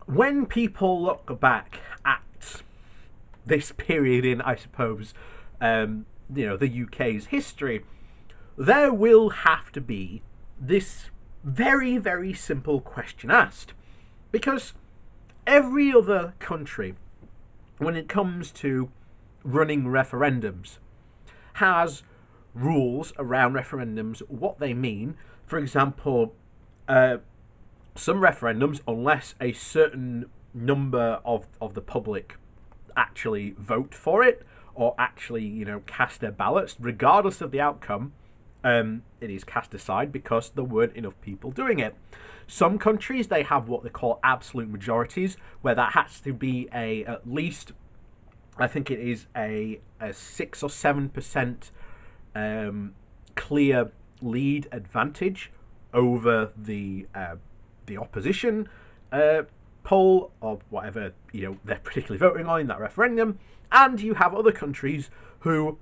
when people look back at this period in, I suppose, the UK's history, there will have to be this very, very simple question asked. Because every other country, when it comes to running referendums, has rules around referendums, what they mean. For example, some referendums, unless a certain number of the public actually vote for it or actually, cast their ballots, regardless of the outcome, it is cast aside because there weren't enough people doing it. Some countries, they have what they call absolute majorities, where that has to be at least, I think it is a 6 or 7% clear lead advantage over the opposition poll of whatever they're particularly voting on in that referendum. And you have other countries who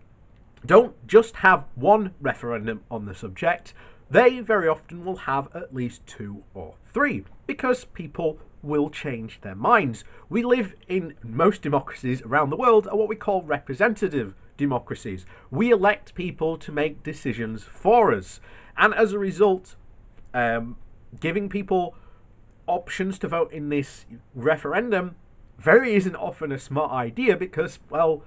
don't just have one referendum on the subject. They very often will have at least 2 or 3 because people will change their minds. We live in most democracies around the world are what we call representative democracies. We elect people to make decisions for us, and as a result, giving people options to vote in this referendum very isn't often a smart idea because, well,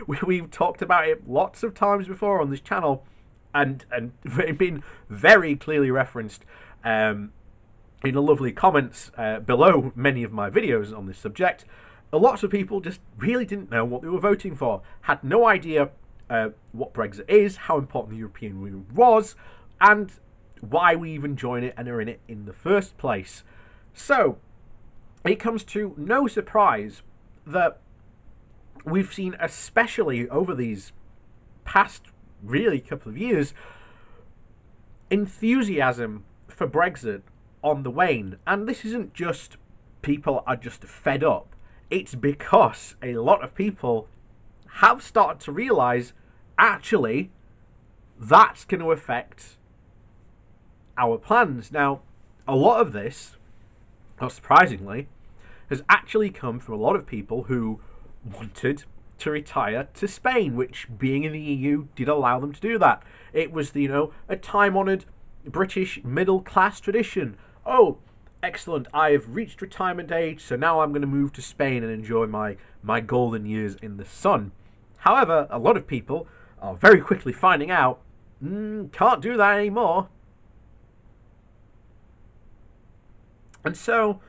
we've talked about it lots of times before on this channel, and been very clearly referenced in the lovely comments below many of my videos on this subject. Lots of people just really didn't know what they were voting for, had no idea what Brexit is, how important the European Union was, and why we even join it and are in it in the first place. So, it comes to no surprise that we've seen, especially over these past really couple of years, enthusiasm for Brexit on the wane. And this isn't just people are just fed up. It's because a lot of people have started to realise, actually, that's going to affect our plans. Now, a lot of this, not surprisingly, has actually come from a lot of people who wanted to retire to Spain, which, being in the EU, did allow them to do that. It was, a time-honoured British middle-class tradition. Oh, excellent, I've reached retirement age, so now I'm going to move to Spain and enjoy my golden years in the sun. However, a lot of people are very quickly finding out, can't do that anymore. And so,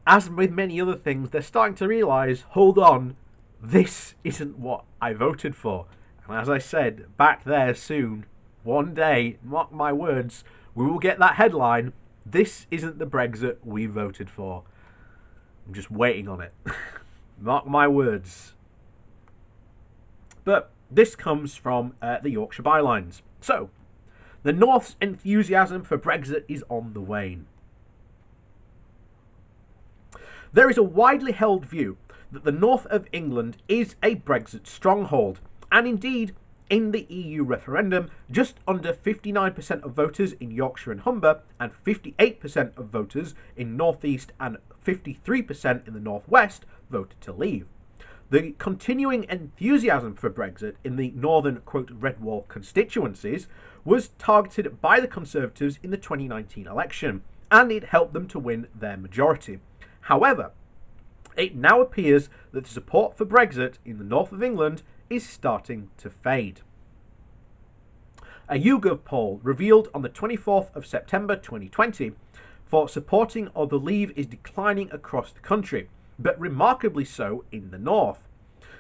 as with many other things, they're starting to realise, hold on, this isn't what I voted for. And as I said, back there soon, one day, mark my words, we will get that headline, this isn't the Brexit we voted for. I'm just waiting on it. Mark my words. But this comes from the Yorkshire Bylines. So, the North's enthusiasm for Brexit is on the wane. There is a widely held view that the north of England is a Brexit stronghold, and indeed, in the EU referendum, just under 59% of voters in Yorkshire and Humber, and 58% of voters in North East and 53% in the North West voted to leave. The continuing enthusiasm for Brexit in the northern, quote, Red Wall constituencies was targeted by the Conservatives in the 2019 election, and it helped them to win their majority. However, it now appears that the support for Brexit in the north of England is starting to fade. A YouGov poll revealed on the 24th of September 2020 for supporting of the Leave is declining across the country, but remarkably so in the north.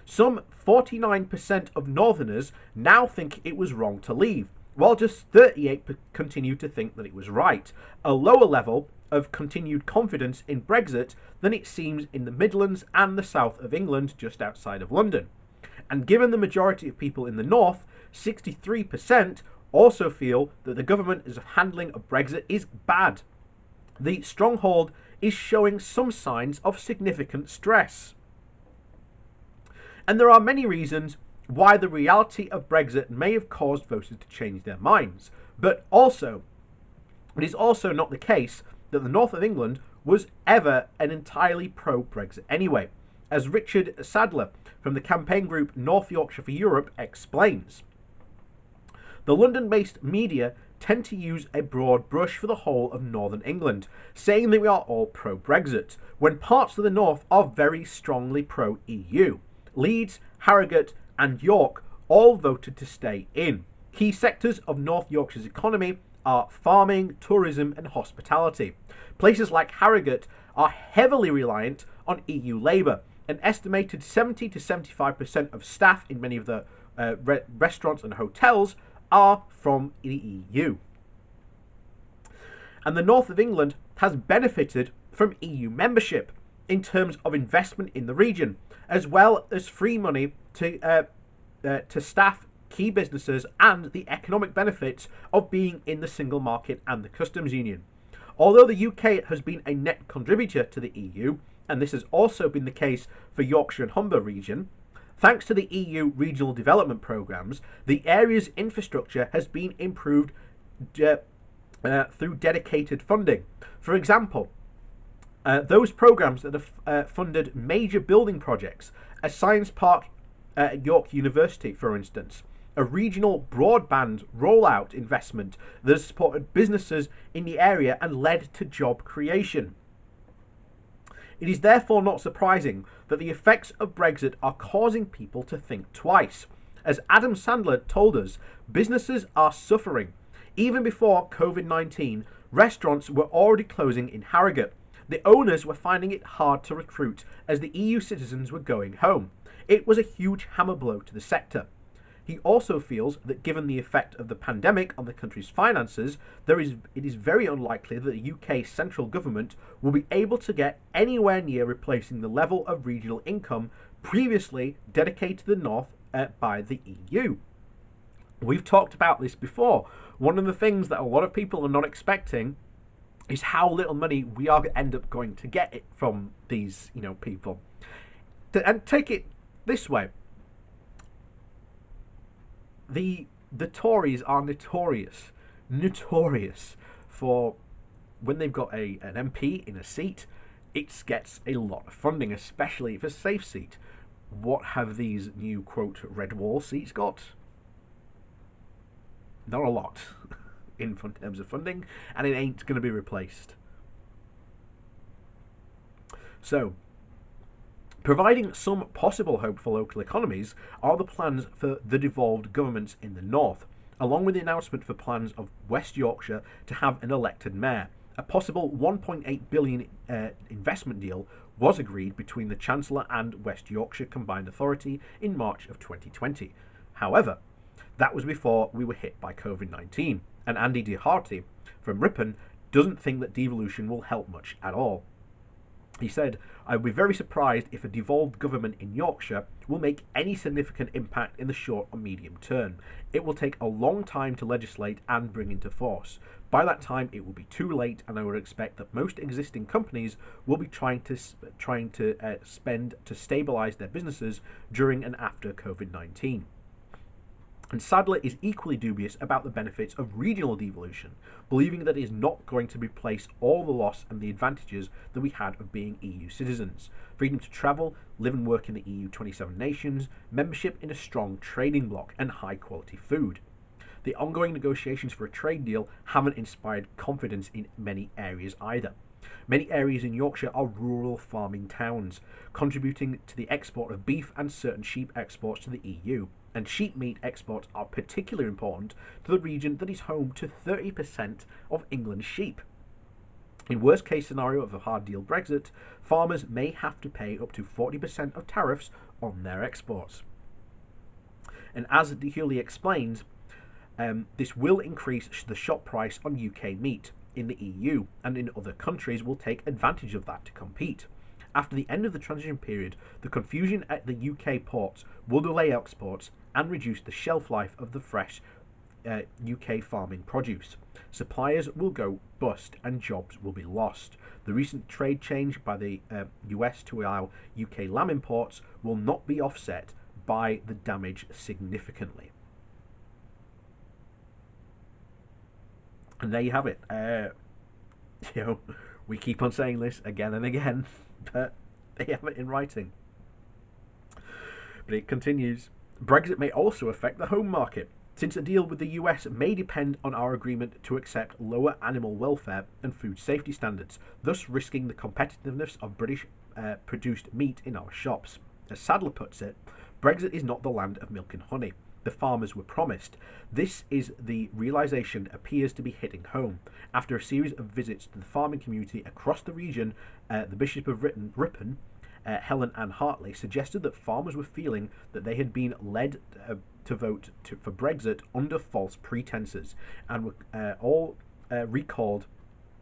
Some 49% of Northerners now think it was wrong to leave, while just 38% continue to think that it was right, a lower level of continued confidence in Brexit than it seems in the Midlands and the south of England just outside of London. And given the majority of people in the north, 63% also feel that the government's handling of Brexit is bad. The stronghold is showing some signs of significant stress. And there are many reasons why the reality of Brexit may have caused voters to change their minds, but also It is also not the case that the north of England was ever an entirely pro-Brexit anyway, as Richard Sadler from the campaign group North Yorkshire for Europe explains. The London-based media tend to use a broad brush for the whole of northern England, saying that we are all pro-Brexit, when parts of the north are very strongly pro-EU. Leeds, Harrogate and York all voted to stay in. Key sectors of North Yorkshire's economy are farming, tourism and hospitality. Places like Harrogate are heavily reliant on EU labour. An estimated 70 to 75% of staff in many of the restaurants and hotels are from the EU. And the north of England has benefited from EU membership in terms of investment in the region, as well as free money to staff key businesses and the economic benefits of being in the single market and the customs union. Although the UK has been a net contributor to the EU, and this has also been the case for Yorkshire and Humber region, thanks to the EU regional development programmes, the area's infrastructure has been improved through dedicated funding. For example, those programmes that have funded major building projects, a science park at York University, for instance, a regional broadband rollout investment that has supported businesses in the area and led to job creation. It is therefore not surprising that the effects of Brexit are causing people to think twice. As Adam Sandler told us, businesses are suffering. Even before COVID-19, restaurants were already closing in Harrogate. The owners were finding it hard to recruit as the EU citizens were going home. It was a huge hammer blow to the sector. He also feels that given the effect of the pandemic on the country's finances, it is very unlikely that the UK central government will be able to get anywhere near replacing the level of regional income previously dedicated to the North by the EU. We've talked about this before. One of the things that a lot of people are not expecting is how little money we are end up going to get it from these, people. And take it this way. The Tories are notorious for when they've got an MP in a seat, it gets a lot of funding, especially if it's a safe seat. What have these new, quote, red wall seats got? Not a lot in terms of funding, and it ain't going to be replaced. So, providing some possible hope for local economies are the plans for the devolved governments in the north, along with the announcement for plans of West Yorkshire to have an elected mayor. A possible £1.8 billion investment deal was agreed between the Chancellor and West Yorkshire Combined Authority in March of 2020. However, that was before we were hit by COVID-19, and Andy DeHarty from Ripon doesn't think that devolution will help much at all. He said, "I would be very surprised if a devolved government in Yorkshire will make any significant impact in the short or medium term. It will take a long time to legislate and bring into force. By that time, it will be too late, and I would expect that most existing companies will be trying to spend to stabilise their businesses during and after COVID-19. And Sadler is equally dubious about the benefits of regional devolution, believing that it is not going to replace all the loss and the advantages that we had of being EU citizens. Freedom to travel, live and work in the EU 27 nations, membership in a strong trading bloc, and high quality food. The ongoing negotiations for a trade deal haven't inspired confidence in many areas either. Many areas in Yorkshire are rural farming towns, contributing to the export of beef and certain sheep exports to the EU. And sheep meat exports are particularly important to the region that is home to 30% of England's sheep. In worst case scenario of a hard deal Brexit, farmers may have to pay up to 40% of tariffs on their exports. And as Hewley explains, this will increase the shop price on UK meat in the EU, and in other countries will take advantage of that to compete. After the end of the transition period, the confusion at the UK ports will delay exports and reduce the shelf life of the fresh UK farming produce. Suppliers will go bust and jobs will be lost. The recent trade change by the US to allow UK lamb imports will not be offset by the damage significantly. And there you have it. You know, we keep on saying this again and again, but they have it in writing. But it continues. Brexit may also affect the home market, since a deal with the US may depend on our agreement to accept lower animal welfare and food safety standards, thus risking the competitiveness of British produced meat in our shops. As Sadler puts it, Brexit is not the land of milk and honey the farmers were promised. This is the realization appears to be hitting home. After a series of visits to the farming community across the region, the Bishop of Ripon, Helen Ann Hartley, suggested that farmers were feeling that they had been led to vote for Brexit under false pretenses, and were all recalled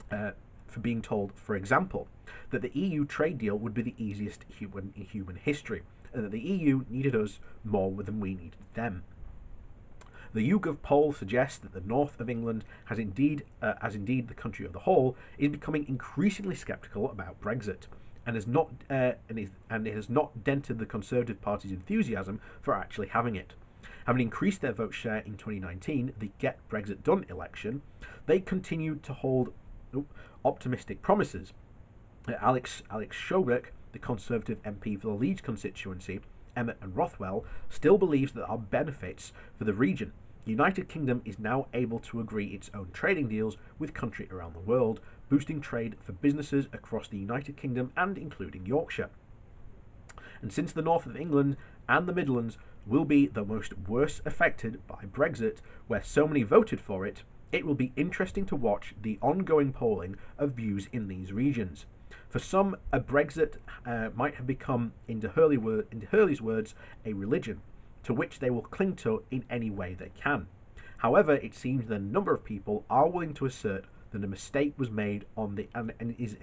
for being told, for example, that the EU trade deal would be the easiest in human history, and that the EU needed us more than we needed them. The YouGov poll suggests that the north of England has indeed, as indeed the country of the whole, is becoming increasingly sceptical about Brexit, and it has not dented the Conservative Party's enthusiasm for actually having it. Having increased their vote share in 2019, the Get Brexit Done election, they continued to hold optimistic promises. Alex Shobek, the Conservative MP for the Leeds constituency, Emmett and Rothwell, still believes that there are benefits for the region. The United Kingdom is now able to agree its own trading deals with countries around the world, boosting trade for businesses across the United Kingdom and including Yorkshire. And since the north of England and the Midlands will be the most worst affected by Brexit, where so many voted for it, it will be interesting to watch the ongoing polling of views in these regions. For some, a Brexit might have become, in Hurley's words, a religion, to which they will cling to in any way they can. However, it seems that a number of people are willing to assert that a mistake was made on the and is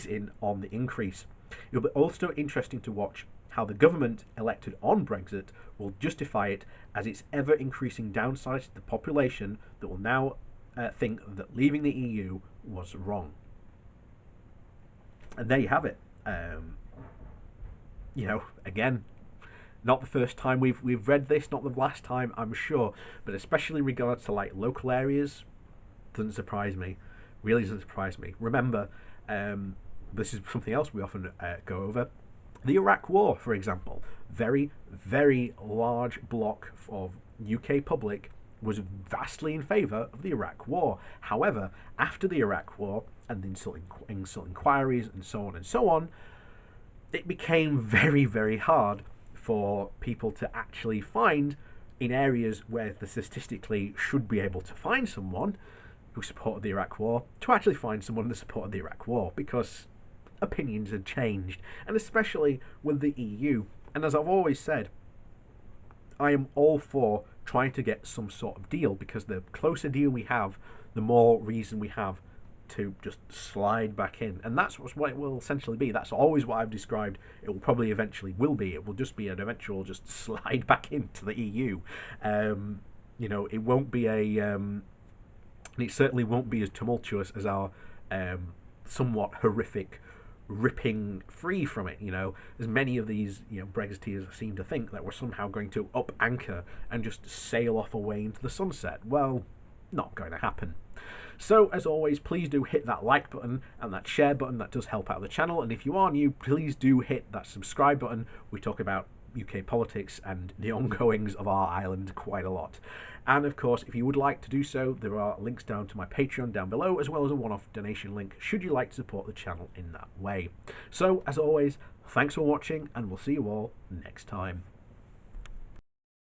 in on the increase. It will be also interesting to watch how the government elected on Brexit will justify it as its ever increasing downsides to the population that will now think that leaving the EU was wrong. And there you have it. Again, not the first time we've read this, not the last time, I'm sure, but especially in regards to like local areas, doesn't surprise me. Really doesn't surprise me. Remember, this is something else we often go over. The Iraq War, for example, very, very large block of UK public was vastly in favour of the Iraq War. However, after the Iraq War and the insult inquiries and so on, it became very, very hard for people to actually find, in areas where they statistically should be able to find someone who supported the Iraq War, to actually find someone that supported the Iraq War, because opinions had changed, and especially with the EU. And as I've always said, I am all for trying to get some sort of deal, because the closer deal we have, the more reason we have to just slide back in. And that's what it will essentially be. That's always what I've described it will probably eventually will be. It will just be an eventual just slide back into the EU. It won't be it certainly won't be as tumultuous as our somewhat horrific ripping free from it, as many of these, Brexiteers seem to think that we're somehow going to up anchor and just sail off away into the sunset. Well, not going to happen. So, as always, please do hit that like button and that share button. That does help out the channel. And if you are new, please do hit that subscribe button. We talk about UK politics and the ongoings of our island quite a lot. And of course, if you would like to do so, there are links down to my Patreon down below, as well as a one-off donation link should you like to support the channel in that way. So, as always, thanks for watching, and we'll see you all next time.